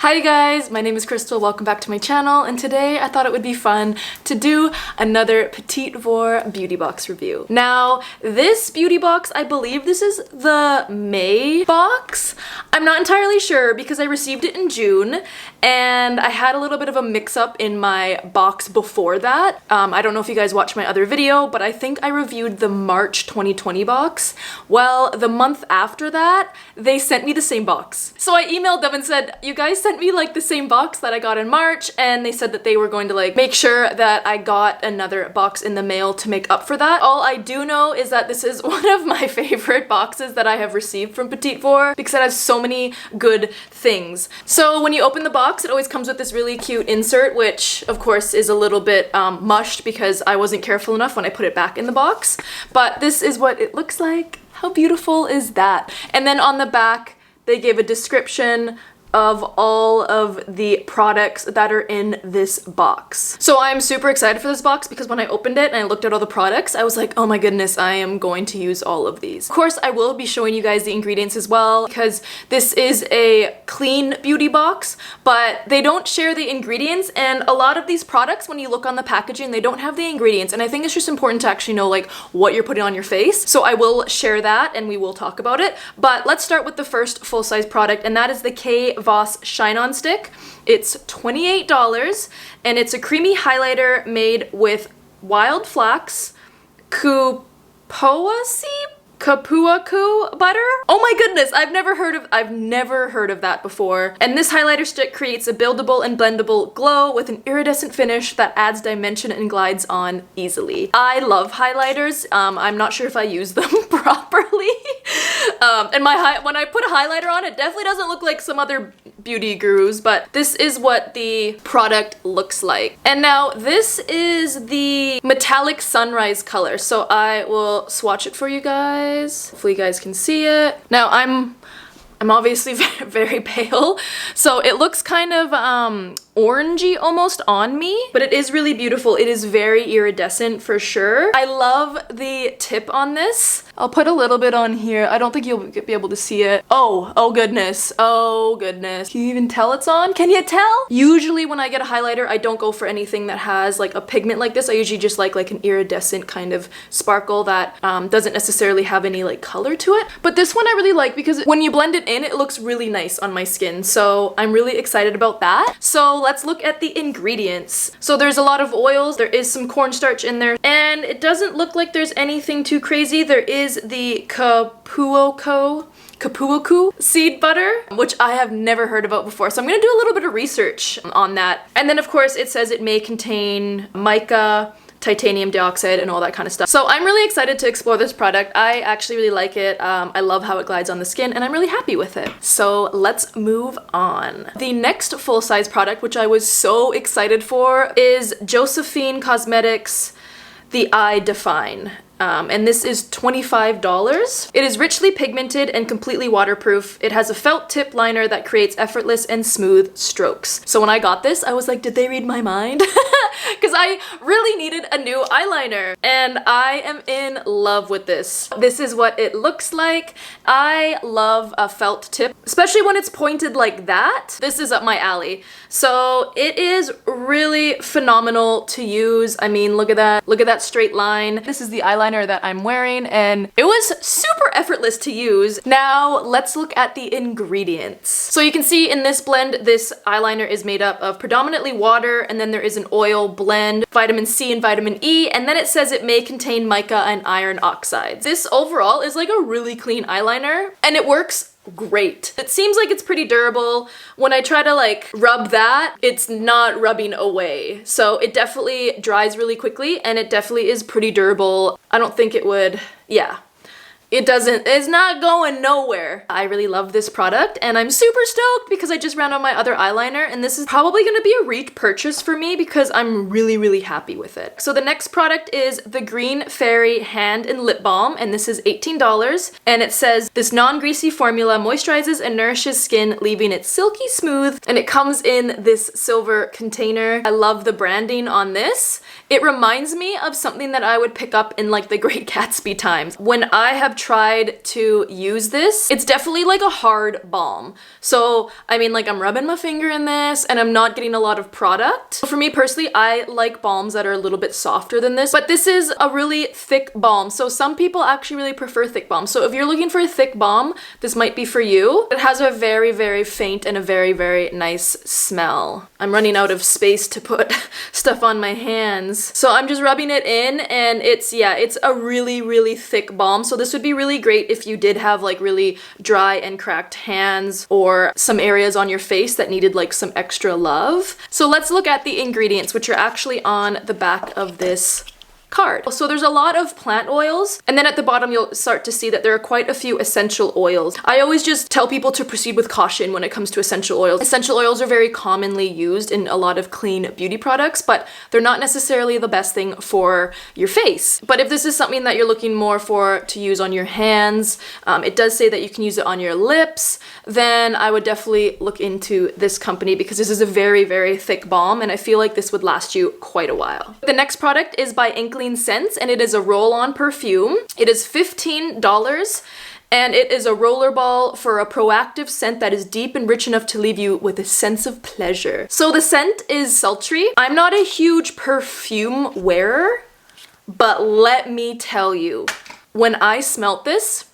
Hi guys, my name is Crystal, welcome back to my channel, and today I thought it would be fun to do another Petit Vour beauty box review. Now, this beauty box, I believe this is the May box. I'm not entirely sure because I received it in June, and I had a little bit of a mix-up in my box before that. I don't know if you guys watched my other video, but I think I reviewed the March 2020 box. Well, the month after that, they sent me the same box. So I emailed them and said, you guys sent me like the same box that I got in March, and they said that they were going to like make sure that I got another box in the mail to make up for that. All I do know is that this is one of my favorite boxes that I have received from Petit Vour because it has so many good things. So when you open the box, it always comes with this really cute insert, which of course is a little bit mushed because I wasn't careful enough when I put it back in the box. But this is what it looks like. How beautiful is that? And then on the back, they gave a description of all of the products that are in this box. So I'm super excited for this box because when I opened it and I looked at all the products, I was like, oh my goodness, I am going to use all of these. Of course, I will be showing you guys the ingredients as well because this is a clean beauty box, but they don't share the ingredients, and a lot of these products, when you look on the packaging, they don't have the ingredients, and I think it's just important to actually know like what you're putting on your face. So I will share that and we will talk about it, but let's start with the first full-size product, and that is the KVOSS Shine On Stick. It's $28 and it's a creamy highlighter made with wild flax, kapuaku butter. Oh my goodness, I've never heard of that before. And this highlighter stick creates a buildable and blendable glow with an iridescent finish that adds dimension and glides on easily. I love highlighters. I'm not sure if I use them properly. And when I put a highlighter on, it definitely doesn't look like some other beauty gurus, but this is what the product looks like. And now this is the metallic sunrise color, so I will swatch it for you guys. Hopefully you guys can see it. Now I'm obviously very pale, so it looks kind of orangey almost on me, but it is really beautiful. It is very iridescent for sure. I love the tip on this. I'll put a little bit on here. I don't think you'll be able to see it. Oh goodness. Oh goodness. Can you even tell it's on? Can you tell? Usually when I get a highlighter, I don't go for anything that has like a pigment like this. I usually just like an iridescent kind of sparkle that doesn't necessarily have any like color to it. But this one I really like because when you blend it in, it looks really nice on my skin. So I'm really excited about that. So let's look at the ingredients. So there's a lot of oils, there is some cornstarch in there, and it doesn't look like there's anything too crazy. There is the kapuaku seed butter, which I have never heard about before. So I'm gonna do a little bit of research on that. And then of course it says it may contain mica, titanium dioxide, and all that kind of stuff. So I'm really excited to explore this product. I actually really like it. I love how it glides on the skin, and I'm really happy with it. So let's move on. The next full-size product, which I was so excited for, is Josephine Cosmetics The Eye Define. And this is $25. It is richly pigmented and completely waterproof. It has a felt tip liner that creates effortless and smooth strokes. So when I got this, I was like, did they read my mind? Because I really needed a new eyeliner, and I am in love with this. This is what it looks like. I love a felt tip, especially when it's pointed like that. This is up my alley. So it is really phenomenal to use. I mean, look at that. Look at that straight line. This is the eyeliner that I'm wearing, and it was super effortless to use. Now let's look at the ingredients. So you can see in this blend, this eyeliner is made up of predominantly water, and then there is an oil blend, vitamin C and vitamin E, and then it says it may contain mica and iron oxides. This overall is like a really clean eyeliner, and it works great. It seems like it's pretty durable. When I try to like rub that, it's not rubbing away. So it definitely dries really quickly, and it definitely is pretty durable. I don't think it would, yeah. It's not going nowhere. I really love this product, and I'm super stoked because I just ran on my other eyeliner, and this is probably gonna be a repurchase for me because I'm really happy with it. So the next product is the Green Fairy Hand and Lip Balm, and this is $18, and it says this non-greasy formula moisturizes and nourishes skin, leaving it silky smooth, and it comes in this silver container. I love the branding on this. It reminds me of something that I would pick up in like the Great Gatsby times. When I have tried to use this, it's definitely like a hard balm. So, I mean, like I'm rubbing my finger in this and I'm not getting a lot of product. For me personally, I like balms that are a little bit softer than this, but this is a really thick balm. So some people actually really prefer thick balms. So if you're looking for a thick balm, this might be for you. It has a very, very faint and a very, very nice smell. I'm running out of space to put stuff on my hands. So I'm just rubbing it in, and it's a really, really thick balm. So this would be really great if you did have like really dry and cracked hands or some areas on your face that needed like some extra love. So let's look at the ingredients, which are actually on the back of this card. So there's a lot of plant oils, and then at the bottom you'll start to see that there are quite a few essential oils. I always just tell people to proceed with caution when it comes to essential oils. Essential oils are very commonly used in a lot of clean beauty products, but they're not necessarily the best thing for your face. But if this is something that you're looking more for to use on your hands, it does say that you can use it on your lips, then I would definitely look into this company because this is a very, very thick balm, and I feel like this would last you quite a while. The next product is by Inkling Scents, and it is a roll-on perfume. It is $15, and it is a roller ball for a proactive scent that is deep and rich enough to leave you with a sense of pleasure. So the scent is Sultry. I'm not a huge perfume wearer, but let me tell you, when I smelt this,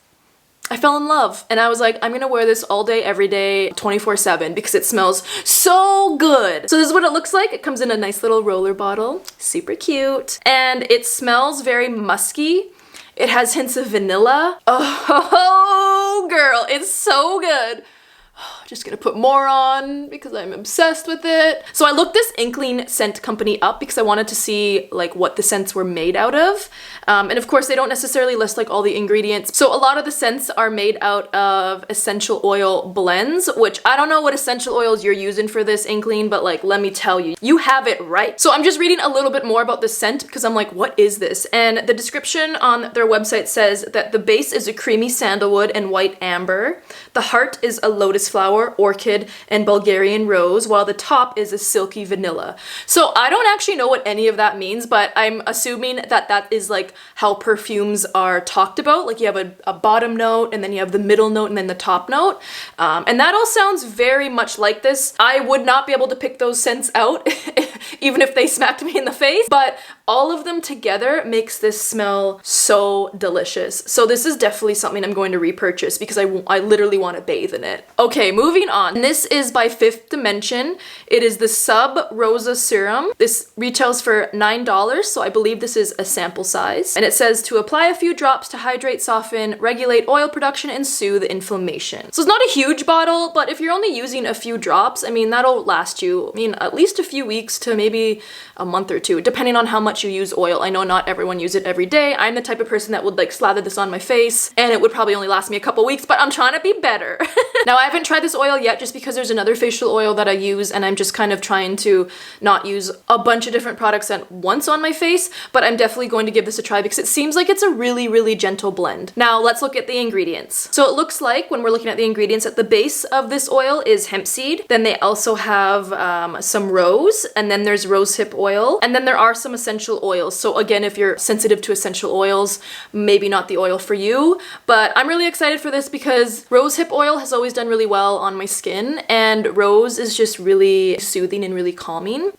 I fell in love, and I was like, I'm gonna wear this all day, every day, 24/7 because it smells so good. So this is what it looks like. It comes in a nice little roller bottle, super cute, and it smells very musky. It has hints of vanilla. Oh, girl, it's so good. Just gonna put more on because I'm obsessed with it. So I looked this Inkling scent company up because I wanted to see like what the scents were made out of. And of course they don't necessarily list like all the ingredients. So a lot of the scents are made out of essential oil blends, which I don't know what essential oils you're using for this, Inkling, but like, let me tell you, you have it right. So I'm just reading a little bit more about the scent because I'm like, what is this? And the description on their website says that the base is a creamy sandalwood and white amber. The heart is a lotus flower, orchid, and Bulgarian rose, while the top is a silky vanilla. So I don't actually know what any of that means, but I'm assuming that that is like how perfumes are talked about. Like you have a bottom note, and then you have the middle note, and then the top note. And that all sounds very much like this. I would not be able to pick those scents out even if they smacked me in the face, but all of them together makes this smell so delicious. So this is definitely something I'm going to repurchase because I literally want to bathe in it. Okay, moving on. This is by Fifth Dimension. It is the Sub Rosa Serum. This retails for $9, so I believe this is a sample size. And it says to apply a few drops to hydrate, soften, regulate oil production, and soothe inflammation. So it's not a huge bottle, but if you're only using a few drops, I mean, that'll last you, I mean, at least a few weeks to maybe a month or two, depending on how much you use oil. I know not everyone uses it every day. I'm the type of person that would like slather this on my face and it would probably only last me a couple weeks, but I'm trying to be better. Now I haven't tried this oil yet just because there's another facial oil that I use and I'm just kind of trying to not use a bunch of different products at once on my face, but I'm definitely going to give this a try because it seems like it's a really, really gentle blend. Now let's look at the ingredients. So it looks like when we're looking at the ingredients, at the base of this oil is hemp seed. Then they also have some rose, and then there's rosehip oil, and then there are some essential oils. So again, if you're sensitive to essential oils, maybe not the oil for you, but I'm really excited for this because rosehip oil has always done really well on my skin, and rose is just really soothing and really calming.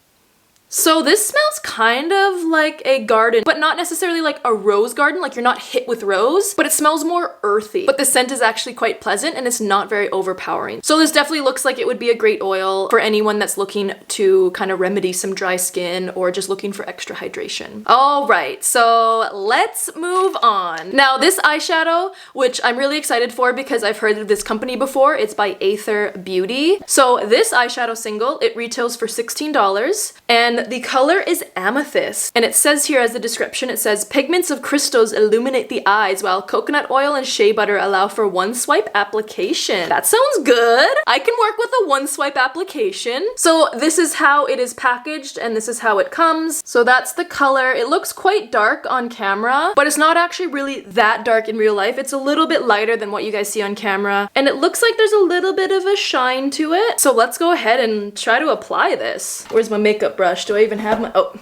So this smells kind of like a garden, but not necessarily like a rose garden, like you're not hit with rose, but it smells more earthy. But the scent is actually quite pleasant and it's not very overpowering. So this definitely looks like it would be a great oil for anyone that's looking to kind of remedy some dry skin or just looking for extra hydration. All right, so let's move on. Now this eyeshadow, which I'm really excited for because I've heard of this company before, it's by Aether Beauty. So this eyeshadow single, it retails for $16, and the color is Amethyst. And it says here as the description, it says, pigments of crystals illuminate the eyes while coconut oil and shea butter allow for one swipe application. That sounds good. I can work with a one swipe application. So this is how it is packaged and this is how it comes. So that's the color. It looks quite dark on camera, but it's not actually really that dark in real life. It's a little bit lighter than what you guys see on camera. And it looks like there's a little bit of a shine to it. So let's go ahead and try to apply this. Where's my makeup brush? Do I even have my, oh,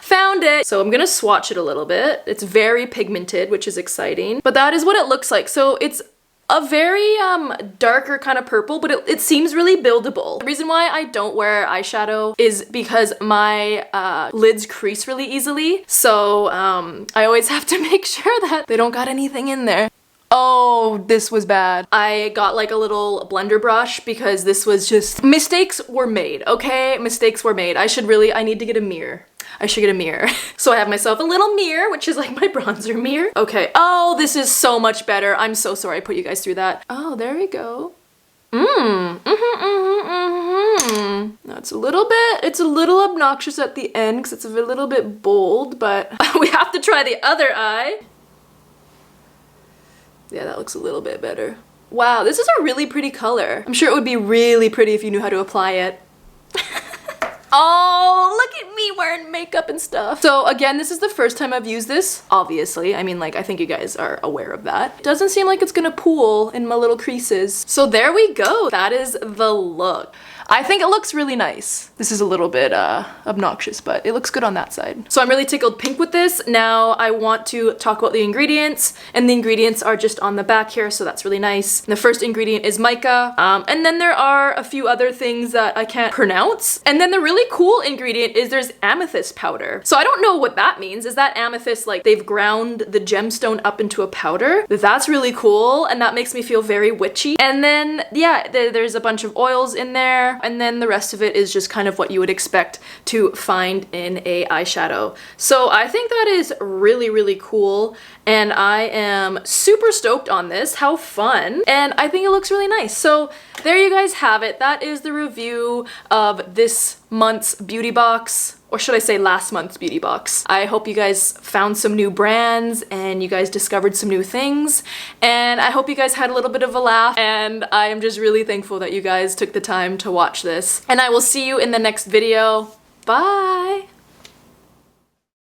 Found it! So I'm gonna swatch it a little bit. It's very pigmented, which is exciting. But that is what it looks like. So it's a very darker kind of purple, but it seems really buildable. The reason why I don't wear eyeshadow is because my lids crease really easily. So I always have to make sure that they don't got anything in there. Oh, this was bad. I got like a little blender brush because this was just, mistakes were made, okay? Mistakes were made. I need to get a mirror. I should get a mirror. So I have myself a little mirror, which is like my bronzer mirror. Okay, oh, this is so much better. I'm so sorry I put you guys through that. Oh, there we go. No, it's a little obnoxious at the end because it's a little bit bold, but we have to try the other eye. Yeah, that looks a little bit better. Wow, this is a really pretty color. I'm sure it would be really pretty if you knew how to apply it. Oh, look at me wearing makeup and stuff. So again, this is the first time I've used this, obviously. I mean, like, I think you guys are aware of that. It doesn't seem like it's gonna pool in my little creases. So there we go. That is the look. I think it looks really nice. This is a little bit obnoxious, but it looks good on that side. So I'm really tickled pink with this. Now I want to talk about the ingredients, and the ingredients are just on the back here, so that's really nice. And the first ingredient is mica, and then there are a few other things that I can't pronounce. And then the really cool ingredient is there's amethyst powder. So I don't know what that means. Is that amethyst, like they've ground the gemstone up into a powder? That's really cool, and that makes me feel very witchy. And then, yeah, there's a bunch of oils in there. And then the rest of it is just kind of what you would expect to find in a eyeshadow. So I think that is really, really cool. And I am super stoked on this. How fun. And I think it looks really nice. So there you guys have it. That is the review of this month's beauty box. Or should I say last month's beauty box. I hope you guys found some new brands and you guys discovered some new things. And I hope you guys had a little bit of a laugh. And I am just really thankful that you guys took the time to watch this. And I will see you in the next video. Bye!